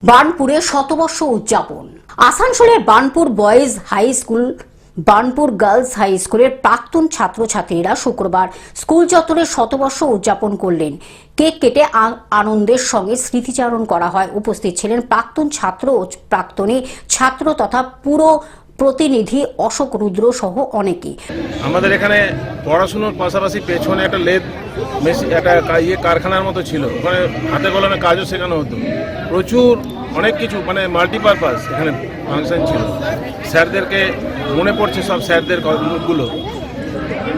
বার্নপুরে শতবর্ষ উদযাপন। আসানসোলের Burnpur boys high school, Burnpur girls high স্কুলের প্রাক্তন ছাত্রছাত্রীরা শুক্রবার স্কুল চত্বরে শতবর্ষ উদযাপন করলেন। কেক কেটে আনন্দের সঙ্গে স্মৃতিচারণ করা হয়। উপস্থিত ছিলেন প্রাক্তন ছাত্র ও প্রাক্তনী ছাত্র তথা পুরো প্রতিনিধি অশোক রুদ্র সহ অনেকেই। আমাদের এখানে পড়াশুনোর পাশাপাশি পেছনে একটা লেদ একটা কারখানার মতো ছিল, ওখানে হাতে কলমে কাজও শেখানো হতো। প্রচুর অনেক কিছু মাল্টিপারপাস এখানে ফাংশন ছিল। স্যারদেরকে মনে পড়ছে, সব স্যারদের মুখগুলো।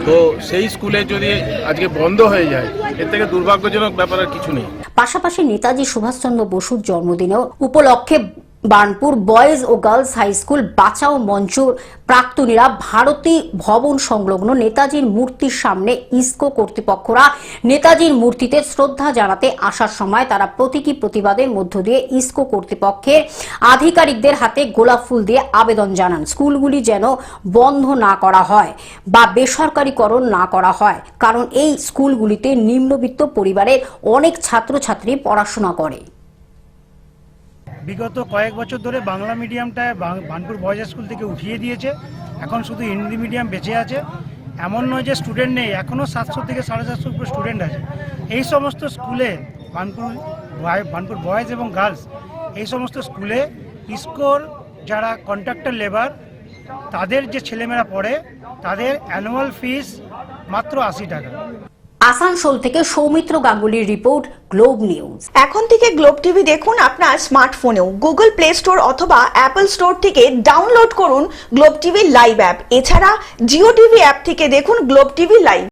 তো সেই স্কুলে যদি আজকে বন্ধ হয়ে যায়, এর থেকে দুর্ভাগ্যজনক ব্যাপার আর কিছু নেই। পাশাপাশি নেতাজি সুভাষচন্দ্র বসুর জন্মদিনেও উপলক্ষে বার্নপুর বয়েজ ও গার্লস হাই স্কুল বাঁচাও মঞ্চের প্রাক্তনীরা ভারতী ভবন সংলগ্ন নেতাজির মূর্তির সামনে ইসকো কর্তৃপক্ষরা নেতাজির মূর্তিতে শ্রদ্ধা জানাতে আসার সময় তারা প্রতীকী প্রতিবাদের মধ্য দিয়ে ইসকো কর্তৃপক্ষের আধিকারিকদের হাতে গোলাপ ফুল দিয়ে আবেদন জানান স্কুলগুলি যেন বন্ধ না করা হয় বা বেসরকারীকরণ না করা হয়, কারণ এই স্কুলগুলিতে নিম্নবিত্ত পরিবারের অনেক ছাত্রছাত্রী পড়াশোনা করে। বিগত কয়েক বছর ধরে বাংলা মিডিয়ামটা বার্নপুর বয়েজ স্কুল থেকে উঠিয়ে দিয়েছে। এখন শুধু হিন্দি মিডিয়াম বেঁচে আছে। এমন নয় যে স্টুডেন্ট নেই, এখনও 700 থেকে 750 উপরে স্টুডেন্ট আছে। এই সমস্ত স্কুলে বার্নপুর বয়েজ এবং গার্লস, এই সমস্ত স্কুলে ইসকোর যারা কন্ট্রাক্টর লেবার, তাদের যে ছেলেমেয়েরা পড়ে, তাদের অ্যানুয়াল ফিস মাত্র 80 টাকা। আসানসোল থেকে সৌমিত্র গাঙ্গুলির রিপোর্ট, গ্লোব নিউজ। এখন থেকে গ্লোব টিভি দেখুন আপনার স্মার্টফোনেও। গুগল প্লে স্টোর অথবা অ্যাপল স্টোর থেকে ডাউনলোড করুন গ্লোব টিভি লাইভ অ্যাপ। এছাড়া জিও টিভি অ্যাপ থেকে দেখুন গ্লোব টিভি লাইভ।